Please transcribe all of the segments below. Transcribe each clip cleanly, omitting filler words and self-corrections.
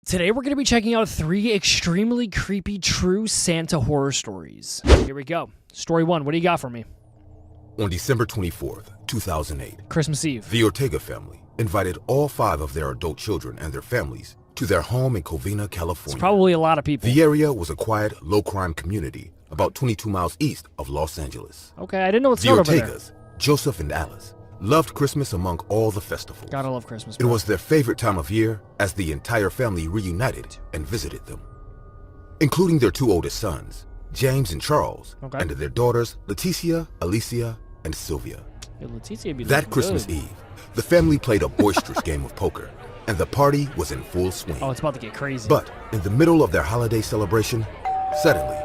Today we're going to be checking out 3 extremely creepy true Santa horror stories. Here we go. Story 1, what do you got for me? On December 24th, 2008, Christmas Eve. the Ortega family invited all 5 of their adult children and their families to their home in Covina, California. It's probably a lot of people. The area was a quiet, low-crime community about 22 miles east of Los Angeles. Okay, I didn't know what's The over there. Ortegas, Joseph and Alice, loved Christmas among all the festivals. Gotta love Christmas, It bro. was their favorite time of year as the entire family reunited and visited them, including their 2 oldest sons, James and Charles, Okay. and their daughters, Leticia, Alicia, and Sylvia. Hey, Leticia be That looking Christmas good. Eve, the family played a boisterous game of poker, and the party was in full swing. Oh, it's about to get crazy. But in the middle of their holiday celebration, suddenly,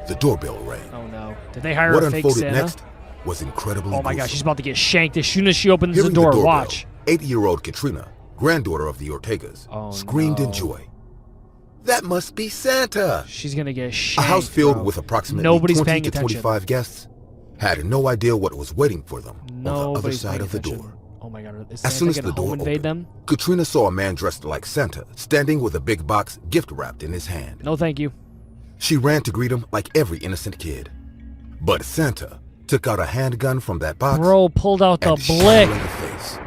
the doorbell rang. Oh no. Did they hire What a fake unfolded Santa? next was incredibly Oh my gosh, gruesome. she's about to get shanked as soon as she opens Hearing the door. doorbell, Watch. 8-year-old Katrina, granddaughter of the Ortegas, Oh, screamed no. in joy. That must be Santa! She's gonna get A shanked, house filled bro. with approximately Nobody's 20 paying to attention. 25 guests had no idea what was waiting for them on the other Nobody's side paying of the attention. door. Oh my god, is As soon as Santa the gonna door home invade opened, them? Katrina saw a man dressed like Santa standing with a big box gift wrapped in his hand. No thank you. She ran to greet him like every innocent kid. But Santa took out a handgun from that box Bro pulled out the and shot blick. her in the face.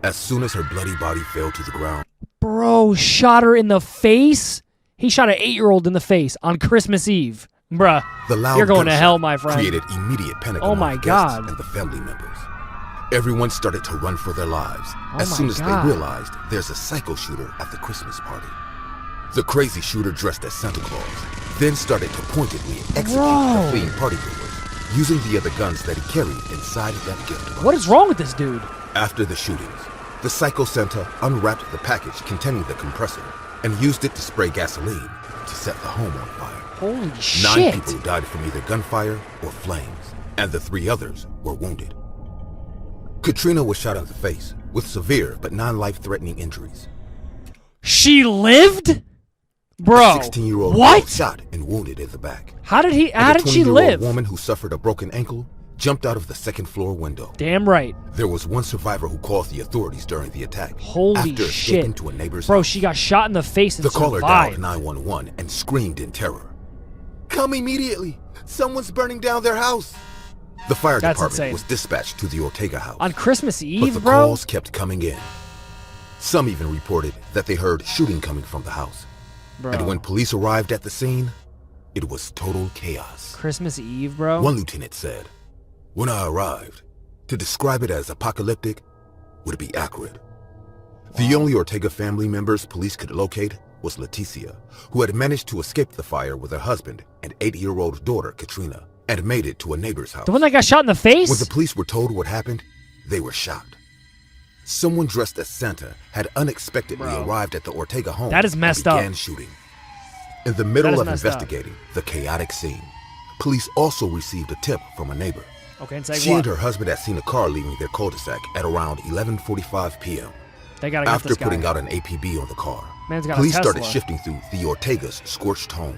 As soon as her bloody body fell to the ground, Bro shot her in the face? He shot an 8-year-old in the face on Christmas Eve. Bruh, the loud you're going to gunshot hell, my friend. created immediate panic Oh among my the guests God. and the family members. Everyone started to run for their lives Oh as my soon as God. they realized there's a psycho shooter at the Christmas party. The crazy shooter dressed as Santa Claus then started to pointedly execute Bro. the fleeing partygoers using the other guns that he carried inside that gift box. What is wrong with this dude? After the shootings, the Psycho Santa unwrapped the package containing the compressor and used it to spray gasoline to set the home on fire. Holy 9 shit. people died from either gunfire or flames, and the 3 others were wounded. Katrina was shot in the face with severe but non-life-threatening injuries. She lived? A Bro, 16-year-old what? was shot and wounded in the back. How did she And a live? 20-year-old woman who suffered a broken ankle jumped out of the 2nd-floor window. Damn right. There was one survivor who called the authorities during the attack Holy after shit. escaping to a neighbor's Bro, house. she got shot in the face and The caller dialed survived. 911 and screamed in terror. Come immediately! Someone's burning down their house! The fire That's department insane. was dispatched to the Ortega house. On Christmas but Eve, the bro? calls kept coming in. Some even reported that they heard shooting coming from the house. Bro. And when police arrived at the scene, it was total chaos. Christmas Eve, bro? One lieutenant said, "When I arrived, to describe it as apocalyptic would be accurate." The only Ortega family members police could locate was Leticia, who had managed to escape the fire with her husband and 8-year-old daughter, Katrina, and made it to a neighbor's house. The one that got shot in the face? When the police were told what happened, they were shocked. Someone dressed as Santa had unexpectedly Bro. arrived at the Ortega home That is messed and up. began shooting. In the middle That is of messed up. investigating the chaotic scene, police also received a tip from a neighbor. Okay, and say She what? and her husband had seen a car leaving their cul-de-sac at around 11:45 p.m. They gotta get After this guy. putting out an APB on the car, Man's got a police Tesla. started shifting through the Ortega's scorched home.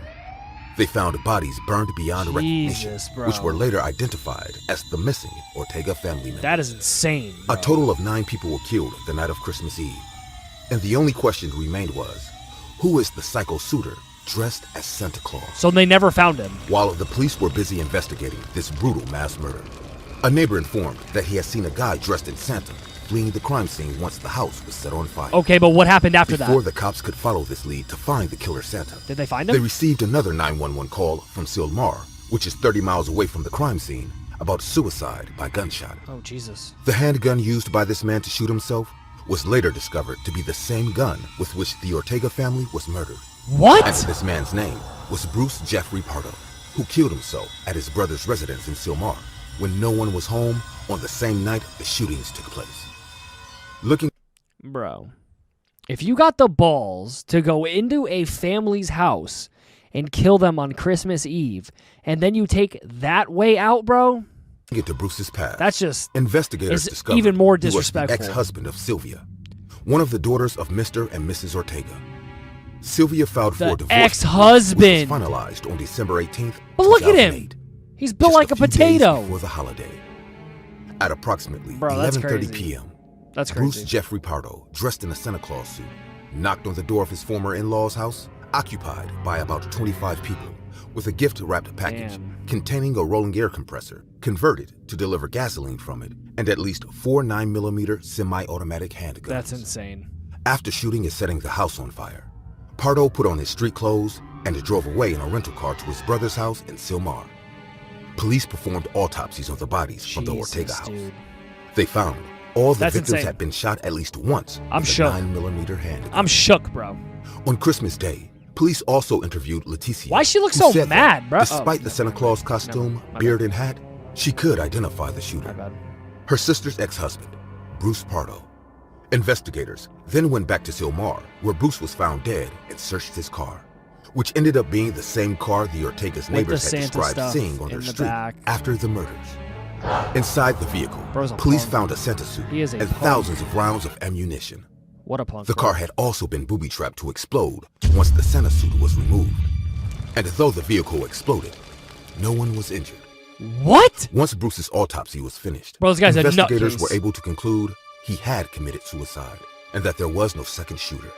They found bodies burned beyond recognition, Jesus, bro. which were later identified as the missing Ortega family members. That is insane, A bro. total of 9 people were killed the night of Christmas Eve. And the only question remained was, who is the psycho shooter dressed as Santa Claus? So they never found him. While the police were busy investigating this brutal mass murder, a neighbor informed that he had seen a guy dressed in Santa fleeing the crime scene once the house was set on fire. Okay, but what happened after Before that? the cops could follow this lead to find the killer Santa, Did they find they him? received another 911 call from Sylmar, which is 30 miles away from the crime scene, about suicide by gunshot. Oh, Jesus. The handgun used by this man to shoot himself was later discovered to be the same gun with which the Ortega family was murdered. What? And this man's name was Bruce Jeffrey Pardo, who killed himself at his brother's residence in Sylmar when no one was home on the same night the shootings took place. Looking Bro, if you got the balls to go into a family's house and kill them on Christmas Eve, and then you take that way out, bro, into Bruce's past, that's just investigators is discovered even more he was disrespectful. the ex-husband of Sylvia, one of the daughters of Mr. and Mrs. Ortega. Sylvia filed for the divorce, ex-husband. which was finalized on December 18th, But look at him. 2008, He's built just like a few days potato. before the holiday. At approximately Bro, that's 11:30 crazy. p.m., That's Bruce crazy. Jeffrey Pardo, dressed in a Santa Claus suit, knocked on the door of his former in-laws' house, occupied by about 25 people, with a gift-wrapped package containing a rolling air compressor converted to deliver gasoline from it, and at least 4 9mm semi-automatic handguns. That's insane. After shooting and setting the house on fire, Pardo put on his street clothes and drove away in a rental car to his brother's house in Silmar. Police performed autopsies on the bodies from the Ortega house. Dude. They found all the victims insane. had been shot at least once I'm with shook. a 9mm handgun. I'm shook, bro. On Christmas Day, police also interviewed Leticia. Why she look who so said mad, that bro? Despite the Santa Claus costume, beard, and hat, she could identify the My shooter. bad. Her sister's ex-husband, Bruce Pardo. Investigators then went back to Silmar, where Bruce was found dead, and searched his car, which ended up being the same car the Ortega's With neighbors the had Santa described stuff seeing on in their the street back. after the murders. Inside the vehicle, Bro's a police punk. found a Santa suit He is a and punk. thousands of rounds of ammunition. What a punk. The bro. car had also been booby-trapped to explode once the Santa suit was removed. And though the vehicle exploded, no one was injured. What? Once Bruce's autopsy was finished, Bro, this guy's a investigators nutcase. were able to conclude he had committed suicide and that there was no second shooter.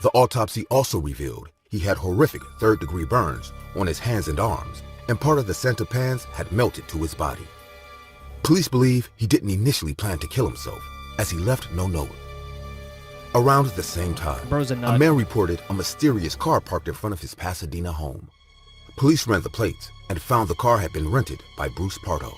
The autopsy also revealed he had horrific third-degree burns on his hands and arms, and part of the Santa pans had melted to his body. Police believe he didn't initially plan to kill himself, as he left no note. Around the same time, Bro's a nut. a man reported a mysterious car parked in front of his Pasadena home. Police ran the plates and found the car had been rented by Bruce Pardo.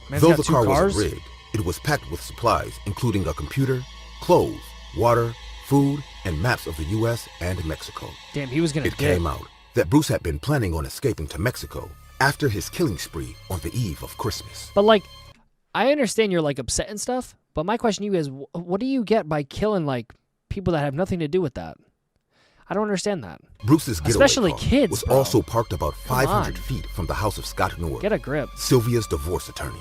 Man's Though got the two car cars? wasn't rigged, it was packed with supplies, including a computer, clothes, water, food, and maps of the U.S. and Mexico. Damn, he was gonna It dip. came out that Bruce had been planning on escaping to Mexico after his killing spree on the eve of Christmas. But like, I understand you're like upset and stuff, but my question to you is, what do you get by killing like people that have nothing to do with that? I don't understand that. Bruce's getaway Especially car kids, was bro. also parked about Come 500 on. feet from the house of Scott Noor, Get a grip. Sylvia's divorce attorney.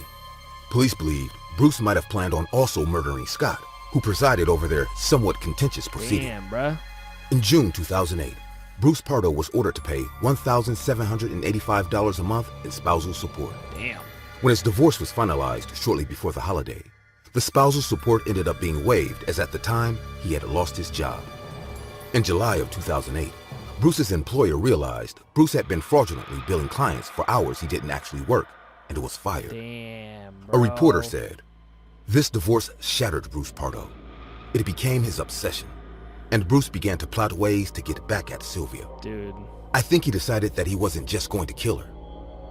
Police believed Bruce might have planned on also murdering Scott, who presided over their somewhat contentious proceeding. Damn, bruh. In June 2008, Bruce Pardo was ordered to pay $1,785 a month in spousal support. Damn. When his divorce was finalized shortly before the holiday, the spousal support ended up being waived, as at the time he had lost his job. In July of 2008, Bruce's employer realized Bruce had been fraudulently billing clients for hours he didn't actually work and was fired. Damn, A bro. reporter said, "This divorce shattered Bruce Pardo. It became his obsession, and Bruce began to plot ways to get back at Sylvia. Dude. I think he decided that he wasn't just going to kill her,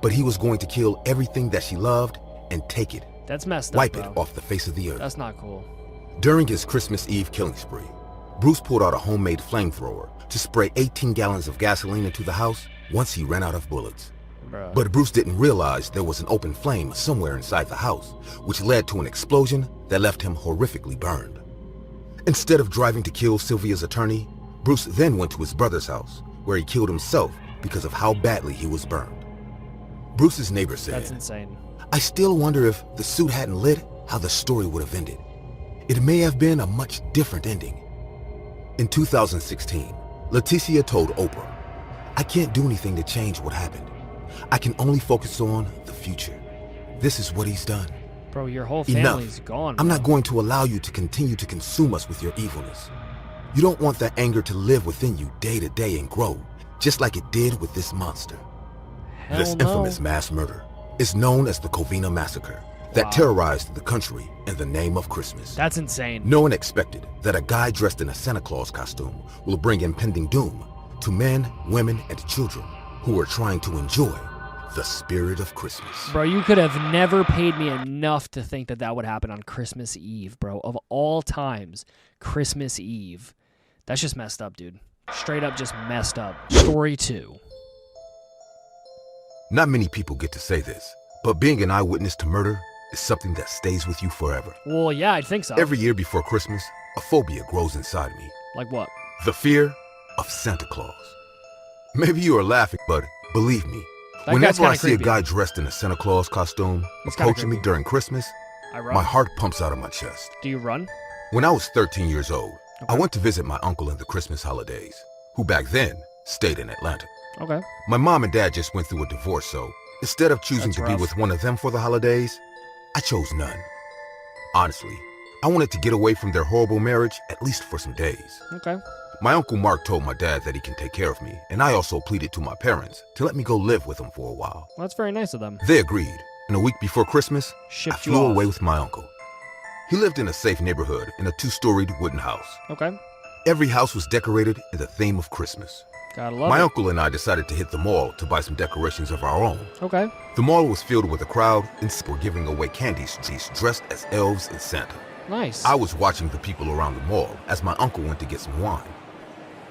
but he was going to kill everything that she loved and take it, That's messed up, wipe bro. it off the face of the earth." That's not cool. During his Christmas Eve killing spree, Bruce pulled out a homemade flamethrower to spray 18 gallons of gasoline into the house once he ran out of bullets. Bro. But Bruce didn't realize there was an open flame somewhere inside the house, which led to an explosion that left him horrifically burned. Instead of driving to kill Sylvia's attorney, Bruce then went to his brother's house, where he killed himself because of how badly he was burned. Bruce's neighbor That's said, insane. "I still wonder if the suit hadn't lit, how the story would have ended. It may have been a much different ending." In 2016, Leticia told Oprah, "I can't do anything to change what happened. I can only focus on the future. This is what he's done. Bro, your whole Enough. family's gone. I'm bro. not going to allow you to continue to consume us with your evilness. You don't want that anger to live within you day to day and grow, just like it did with this monster." Hell This no. infamous mass murder is known as the Covina massacre that Wow. terrorized the country in the name of Christmas. That's insane. No one expected that a guy dressed in a Santa Claus costume will bring impending doom to men, women, and children who are trying to enjoy the spirit of Christmas. Bro, you could have never paid me enough to think that that would happen on Christmas Eve, bro. Of all times, Christmas Eve. That's just messed up, dude. Straight up just messed up. Story 2. Not many people get to say this, but being an eyewitness to murder is something that stays with you forever. Well, yeah, I think so. Every year before Christmas, a phobia grows inside me. Like what? The fear of Santa Claus. Maybe you are laughing, but believe me, That guy's whenever I kinda see a creepy. guy dressed in a Santa Claus costume He's kinda approaching me creepy. during Christmas, I run. my heart pumps out of my chest. Do you run? When I was 13 years old, I Okay. went to visit my uncle in the Christmas holidays, who back then stayed in Atlanta. Okay. My mom and dad just went through a divorce, so instead of choosing That's to rough. be with one of them for the holidays, I chose none. Honestly, I wanted to get away from their horrible marriage at least for some days. Okay. My Uncle Mark told my dad that he can take care of me, and I also pleaded to my parents to let me go live with them for a while. Well, that's very nice of them. They agreed, and a week before Christmas, I Shipped you flew off. away with my uncle. He lived in a safe neighborhood in a 2-storied wooden house. Okay. Every house was decorated in the theme of Christmas. Gotta love My it. uncle and I decided to hit the mall to buy some decorations of our own. Okay. The mall was filled with a crowd, and some were giving away candies dressed as elves and Santa. Nice. I was watching the people around the mall as my uncle went to get some wine.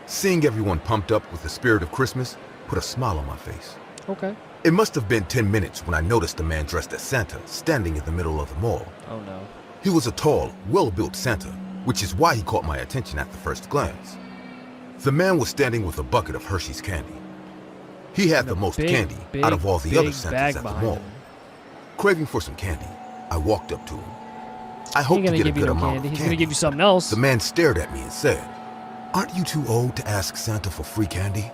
Seeing everyone pumped up with the spirit of Christmas put a smile on my face. Okay. It must have been 10 minutes when I noticed a man dressed as Santa standing in the middle of the mall. Oh no. He was a tall, well-built Santa, which is why he caught my attention at the first glance. The man was standing with a bucket of Hershey's candy. He had the most candy out of all the other Santas at the mall. Craving for some candy, I walked up to him. I hoped to get a good amount of candy. He's gonna give you something else. The man stared at me and said, "Aren't you too old to ask Santa for free candy?"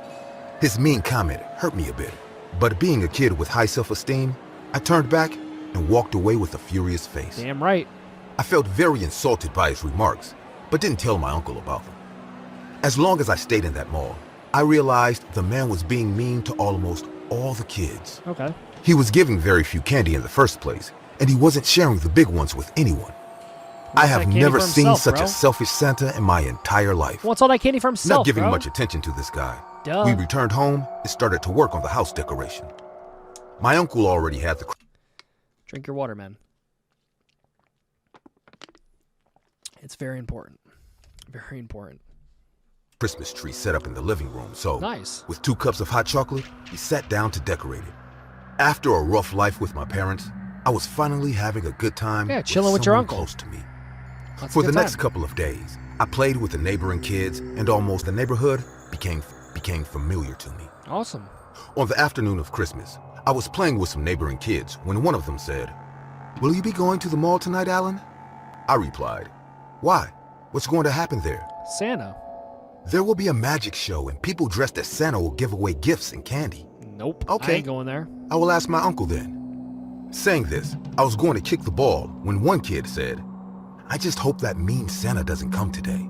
His mean comment hurt me a bit, but being a kid with high self-esteem, I turned back and walked away with a furious face. Damn right. I felt very insulted by his remarks, but didn't tell my uncle about them. As long as I stayed in that mall, I realized the man was being mean to almost all the kids. Okay. He was giving very few candy in the first place, and he wasn't sharing the big ones with anyone. I have never seen such a selfish Santa in my entire life. What's all that candy for himself, Not giving bro? much attention to this guy. Duh. We returned home and started to work on the house decoration. My uncle already had the Drink your water, man. It's very important. Very important. Christmas tree set up in the living room, so Nice. with 2 cups of hot chocolate, we sat down to decorate it. After a rough life with my parents, I was finally having a good time. Yeah, chilling with your someone uncle. close to me. That's a For the good next time. couple of days, I played with the neighboring kids, and almost the neighborhood became familiar to me. Awesome. On the afternoon of Christmas, I was playing with some neighboring kids when one of them said, "Will you be going to the mall tonight, Alan?" I replied, "Why? What's going to happen there?" Santa. "There will be a magic show and people dressed as Santa will give away gifts and candy." Nope. Okay. I ain't going there. "I will ask my uncle then." Saying this, I was going to kick the ball when one kid said, "I just hope that mean Santa doesn't come today."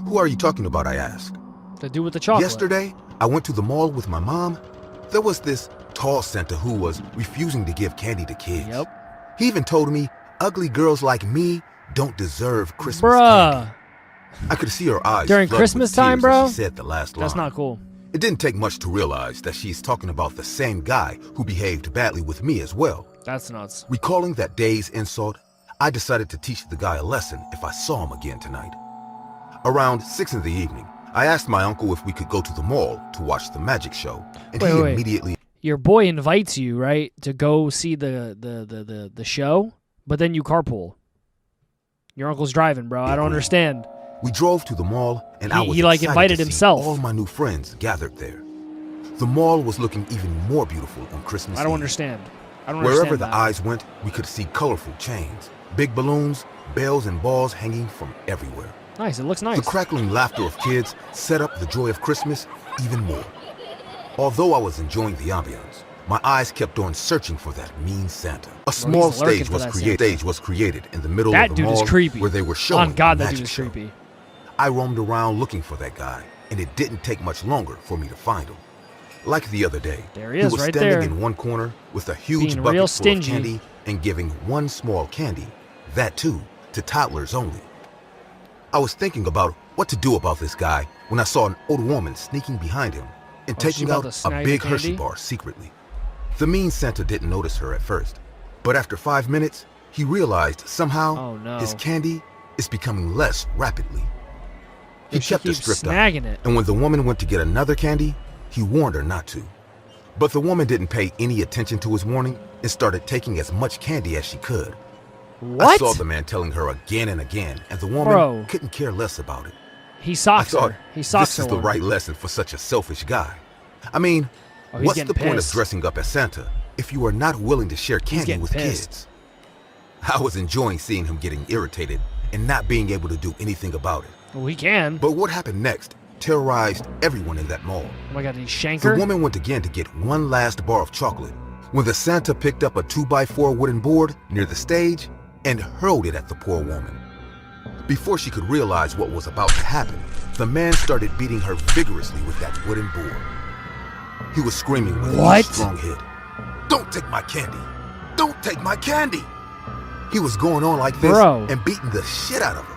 "Who are you talking about?" I asked. To do with the chocolate. "Yesterday, I went to the mall with my mom. There was this tall Santa who was refusing to give candy to kids. Yep. He even told me ugly girls like me don't deserve Christmas Bruh. candy." I could see her eyes During flood with Christmas time, tears bro? as she said the last line. That's not cool. It didn't take much to realize that she's talking about the same guy who behaved badly with me as well. That's nuts. Recalling that day's insult, I decided to teach the guy a lesson if I saw him again tonight. Around 6 in the evening, I asked my uncle if we could go to the mall to watch the magic show, and he Wait. immediately Your boy invites you, right, to go see the show, but then you carpool. Your uncle's driving, bro. I don't understand. We drove to the mall, and I was He like excited invited to see himself. all my new friends gathered there. The mall was looking even more beautiful on Christmas I don't Eve. understand. I don't Wherever understand the that. eyes went, we could see colorful chains, big balloons, bells, and balls hanging from everywhere. Nice. It looks nice. The crackling laughter of kids set up the joy of Christmas even more. Although I was enjoying the ambiance, my eyes kept on searching for that mean Santa. A small he's lurking stage for was, that created in the middle That of the dude is mall creepy. where they were showing On God, the that dude magic is show. creepy. I roamed around looking for that guy, and it didn't take much longer for me to find him. Like the other day, There he is, was right standing there. in one corner with a huge Being bucket real full of stingy. candy and giving one small candy, that too, to toddlers only. I was thinking about what to do about this guy when I saw an old woman sneaking behind him and Oh, she taking about out to a snag big the Hershey candy? bar secretly. The mean Santa didn't notice her at first, but after 5 minutes, he realized somehow Oh, no. his candy is becoming less rapidly. He She kept her keeps stripped out, snagging it. and when the woman went to get another candy, he warned her not to. But the woman didn't pay any attention to his warning and started taking as much candy as she could. What? I saw the man telling her again and again, and the woman Bro. couldn't care less about it. He I socks thought, her. He socks this her is the one. right lesson for such a selfish guy. I mean, Oh, he's what's getting the point of pissed. dressing up as Santa if you are not willing to share candy getting with pissed. kids? I was enjoying seeing him getting irritated and not being able to do anything about it. Well, he can. But what happened next terrorized everyone in that mall. Oh my God, did he shank The her? woman went again to get one last bar of chocolate when the Santa picked up a 2x4 wooden board near the stage and hurled it at the poor woman. Before she could realize what was about to happen, the man started beating her vigorously with that wooden board. He was screaming with each strong hit. "Don't take my candy! Don't take my candy!" He was going on like this and beating the shit out of her.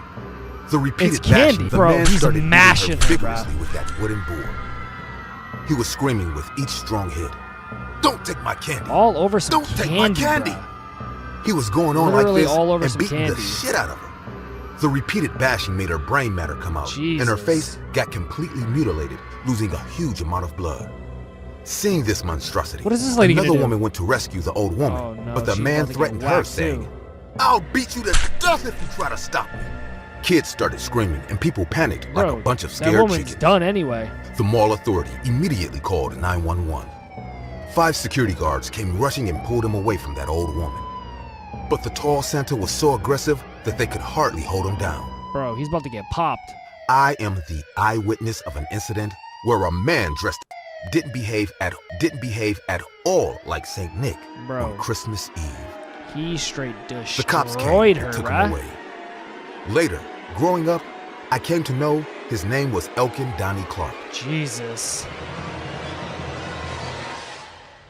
The repeated bashing, the man started beating her vigorously with that wooden board. He was screaming with each strong hit. "Don't take my candy! All over some Don't take my candy!" He was going on like this and beating the shit out of her. The repeated bashing made her brain matter come out, and her face got completely mutilated, losing a huge amount of blood. Seeing this monstrosity, what is this lady another woman went to rescue the old woman, but the man threatened her, saying, "I'll beat you to death if you try to stop me." Kids started screaming, and people panicked like a bunch of scared chickens. Done anyway. The mall authority immediately called 911. 5 security guards came rushing and pulled him away from that old woman. But the tall Santa was so aggressive that they could hardly hold him down. Bro, he's about to get popped. I am the eyewitness of an incident where a man dressed didn't behave at all like Saint Nick on Christmas Eve. He straight destroyed the cops came her, and took him away. Later, growing up, I came to know his name was Elkin Donnie Clark. Jesus.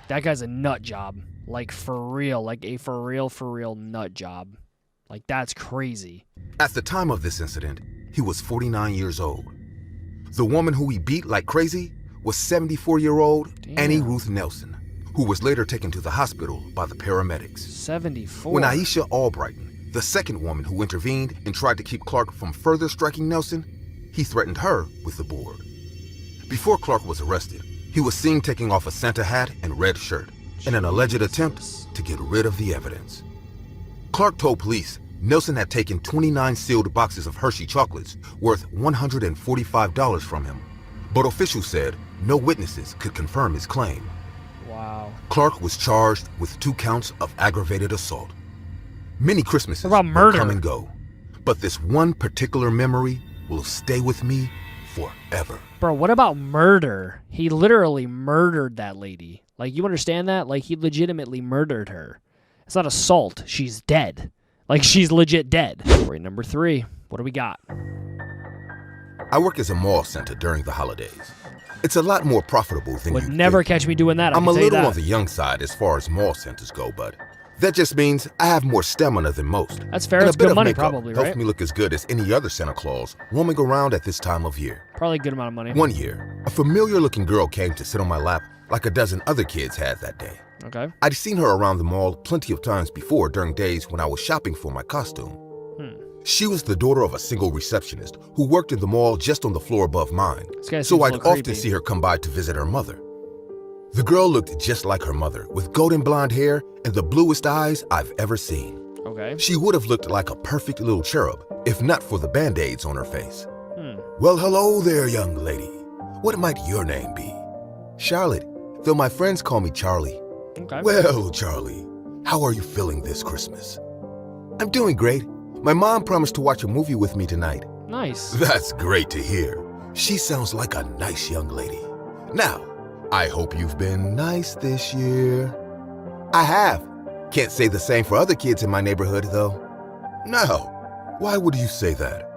That guy's a nut job. Like for real. Like a for real nut job. Like that's crazy. At the time of this incident, he was 49 years old. The woman who he beat like crazy was 74-year-old Annie Ruth Nelson, who was later taken to the hospital by the paramedics. 74. When Aisha Albrighton, the second woman who intervened and tried to keep Clark from further striking Nelson, he threatened her with the board. Before Clark was arrested, he was seen taking off a Santa hat and red shirt in an alleged attempt to get rid of the evidence. Clark told police Nelson had taken 29 sealed boxes of Hershey chocolates worth $145 from him, but officials said no witnesses could confirm his claim. Wow. Clark was charged with 2 counts of aggravated assault. Many Christmases will come and go, but this one particular memory will stay with me forever. Bro, what about murder? He literally murdered that lady. Like, you understand that? Like, he legitimately murdered her. It's not assault. She's dead. Like, she's legit dead. Story number 3. What do we got? I work as a mall center during the holidays. It's a lot more profitable than Would never catch me doing that. I'm a little on the young side as far as mall centers go, but that just means I have more stamina than most. That's fair. It's good money, probably, right? Helps me look as good as any other Santa Claus roaming around at this time of year. Probably a good amount of money. One year, a familiar-looking girl came to sit on my lap like a dozen other kids had that day. Okay. I'd seen her around the mall plenty of times before during days when I was shopping for my costume. She was the daughter of a single receptionist who worked in the mall just on the floor above mine, so I'd often see her come by to visit her mother. The girl looked just like her mother, with golden blonde hair and the bluest eyes I've ever seen. Okay. She would have looked like a perfect little cherub, if not for the band-aids on her face. Well, hello there, young lady. What might your name be? Charlotte, though my friends call me Charlie. Okay. Well, Charlie, how are you feeling this Christmas? I'm doing great. My mom promised to watch a movie with me tonight. Nice. That's great to hear. She sounds like a nice young lady. Now, I hope you've been nice this year. I have. Can't say the same for other kids in my neighborhood, though. No. Why would you say that?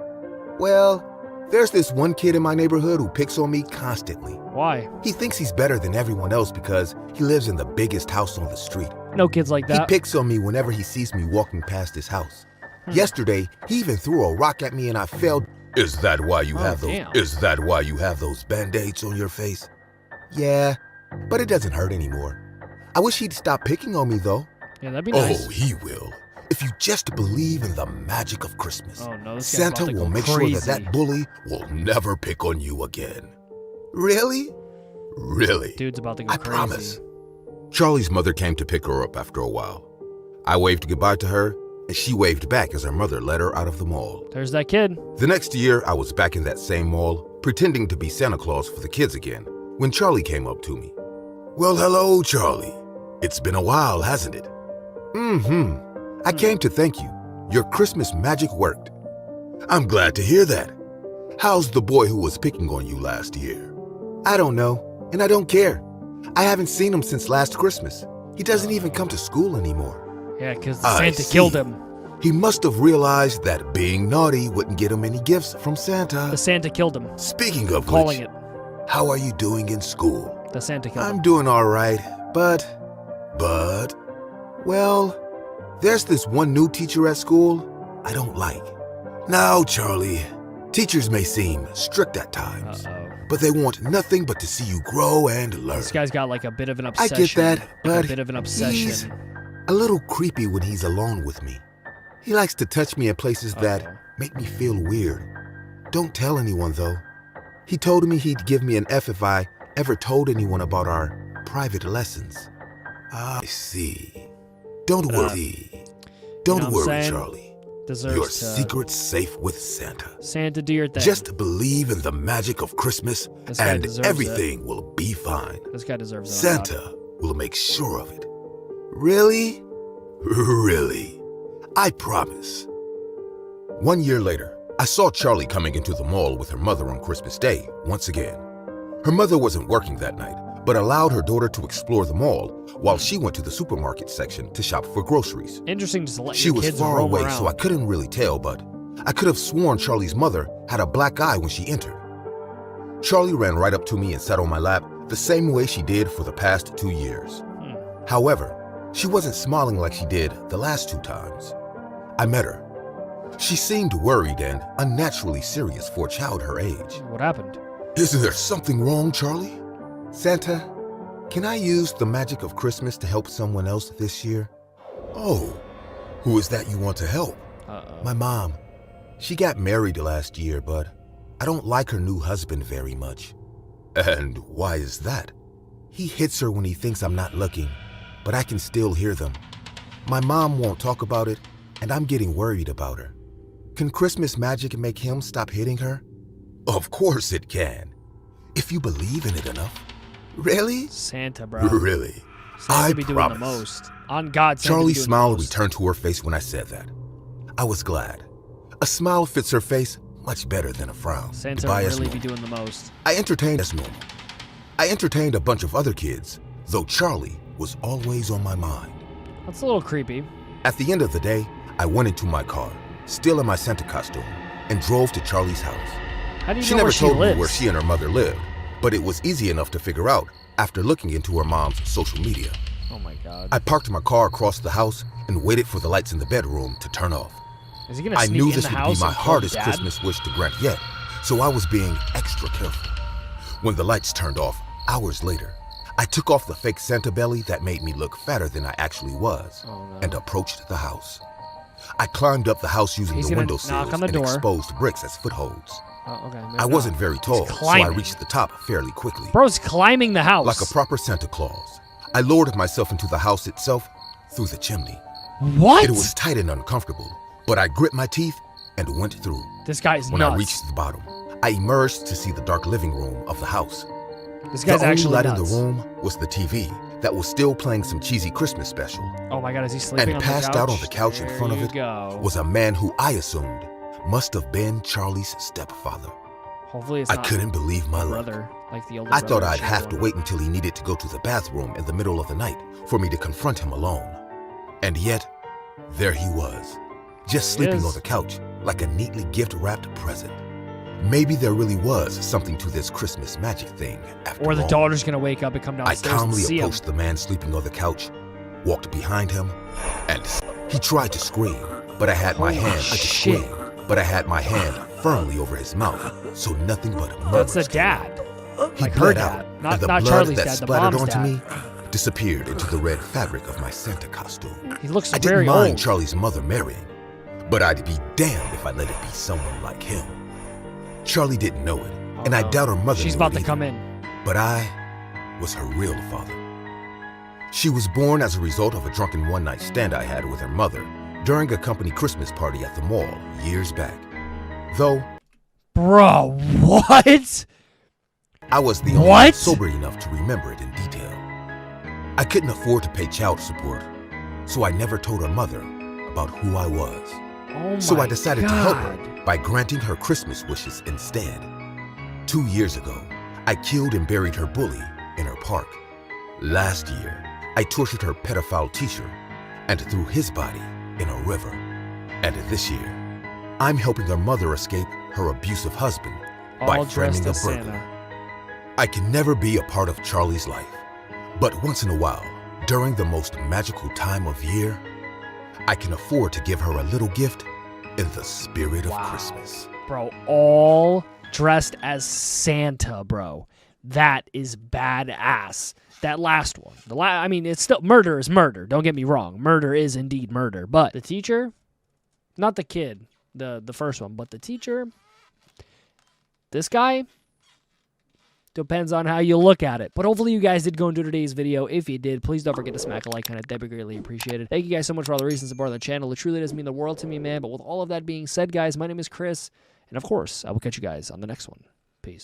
Well, there's this one kid in my neighborhood who picks on me constantly. Why? He thinks he's better than everyone else because he lives in the biggest house on the street. No kids like that. He picks on me whenever he sees me walking past his house. Yesterday, he even threw a rock at me and I fell. Is that why you have those? Damn. Is that why you have those band-aids on your face? Yeah, but it doesn't hurt anymore. I wish he'd stop picking on me though. Yeah, that'd be nice. Oh, he will. If you just believe in the magic of Christmas, Oh no, this guy's Santa about to will go make crazy. sure that bully will never pick on you again. Really? Really? Dude's about to go I crazy. promise. Charlie's mother came to pick her up after a while. I waved goodbye to her, and she waved back as her mother led her out of the mall. There's that kid. The next year, I was back in that same mall, pretending to be Santa Claus for the kids again, when Charlie came up to me. Well, hello, Charlie. It's been a while, hasn't it? I came to thank you. Your Christmas magic worked. I'm glad to hear that. How's the boy who was picking on you last year? I don't know, and I don't care. I haven't seen him since last Christmas. He doesn't even come to school anymore. Yeah, because Santa killed him. He must have realized that being naughty wouldn't get him any gifts from Santa. The Santa killed him. Speaking of Calling which, it. how are you doing in school? The Santa killed him. I'm doing all right, but, well, there's this one new teacher at school I don't like. Now, Charlie, teachers may seem strict at times, but they want nothing but to see you grow and learn. This guy's got like a bit of an I obsession. get that, but a bit of an he's obsession. a little creepy when he's alone with me. He likes to touch me in places that make me feel weird. Don't tell anyone, though. He told me he'd give me an F if I ever told anyone about our private lessons. I see. Don't worry. Don't worry, Charlie. Your secret's safe with Santa. Santa, do your thing. Just believe in the magic of Christmas and everything will be fine. This guy deserves it. Santa will make sure of it. Really? Really. I promise. 1 year later, I saw Charlie coming into the mall with her mother on Christmas Day once again. Her mother wasn't working that night, but allowed her daughter to explore the mall while she went to the supermarket section to shop for groceries. Interesting, just let She your was kids far roam away, around. so I couldn't really tell, but I could have sworn Charlie's mother had a black eye when she entered. Charlie ran right up to me and sat on my lap the same way she did for the past 2 years. However, she wasn't smiling like she did the last 2 times. I met her. She seemed worried and unnaturally serious for a child her age. What happened? Is there something wrong, Charlie? Santa, can I use the magic of Christmas to help someone else this year? Oh, who is that you want to help? My mom. She got married last year, but I don't like her new husband very much. And why is that? He hits her when he thinks I'm not looking, but I can still hear them. My mom won't talk about it, and I'm getting worried about her. Can Christmas magic make him stop hitting her? Of course it can, if you believe in it enough. Really? Santa, bro. Really? Santa be doing the most. On God, Santa Charlie's be doing smile the most. returned to her face when I said that. I was glad. A smile fits her face much better than a frown. Santa Goodbye as really be normal. doing the most. I entertained as normal. I entertained a bunch of other kids, though Charlie was always on my mind. That's a little creepy. At the end of the day, I went into my car, still in my Santa costume, and drove to Charlie's house. How do you She know never where she told me lives? where she and her mother lived, but it was easy enough to figure out after looking into her mom's social media. Oh my God. I parked my car across the house and waited for the lights in the bedroom to turn off. Is he gonna I sneak knew in this the would house be my and kill hardest Dad? Christmas wish to grant yet, so I was being extra careful. When the lights turned off, hours later, I took off the fake Santa belly that made me look fatter than I actually was, and approached the house. I climbed up the house using He's the gonna windowsills knock on the and door. exposed bricks as footholds. Oh, okay. maybe I not. wasn't very tall, so I climbing. reached the top fairly quickly. Bro's climbing the house. Like a proper Santa Claus, I lowered myself into the house itself through the chimney. What? It was tight and uncomfortable, but I grit my teeth and went through. This guy's When nuts. I reached the bottom, I emerged to see the dark living room of the house. This guy's the only actually light nuts. in the room was the TV that was still playing some cheesy Christmas special. Oh my God, is he sleeping And on passed the couch? out on the couch in front of There it you go. was a man who I assumed must have been Charlie's stepfather. Hopefully it's I not couldn't believe my luck. brother, like the older I thought brother I'd shit have to going wait until he needed to go to the bathroom in the middle of the night for me to confront him alone. And yet, there he was, just There he sleeping is. on the couch like a neatly gift-wrapped present. Maybe there really was something to this Christmas magic thing after Or the all. daughter's gonna wake up and come I downstairs and calmly see him. approached the man sleeping on the couch, walked behind him, and he tried to scream, but I had my Holy hand shit. but I had my hand firmly over his mouth, so nothing but That's the murmurs came out. dad. He Like her bled dad. out, Not- and the not blood Charlie's that dad, the splattered mom's onto dad. me disappeared into the red fabric of my Santa costume. He looks I very didn't mind old. Charlie's mother marrying, but I'd be damned if I let it be someone like him. Charlie didn't know it, and I no. doubt her mother She's knew about it to either. come in. But I was her real father. She was born as a result of a drunken one-night stand I had with her mother during a company Christmas party at the mall years back. Though Bro, what? I was the only What? one sober enough to remember it in detail. I couldn't afford to pay child support, so I never told her mother about who I was. Oh So my I decided to help God. her by granting her Christmas wishes instead. 2 years ago, I killed and buried her bully in her park. Last year, I tortured her pedophile teacher and threw his body in a river. And this year, I'm helping her mother escape her abusive husband by All framing dressed a as burglar. Santa. I can never be a part of Charlie's life, but once in a while, during the most magical time of year, I can afford to give her a little gift in the spirit of Christmas. Bro, all dressed as Santa, bro. That is badass. That last one. I mean, it's still, murder is murder. Don't get me wrong. Murder is indeed murder. But the teacher, not the kid, the first one, but the teacher, this guy, depends on how you look at it. But hopefully you guys did go into today's video. If you did, please don't forget to smack a like on it. That'd be greatly appreciated. Thank you guys so much for all the recent support on the channel. It truly does mean the world to me, man. But with all of that being said, guys, my name is Chris. And of course, I will catch you guys on the next one.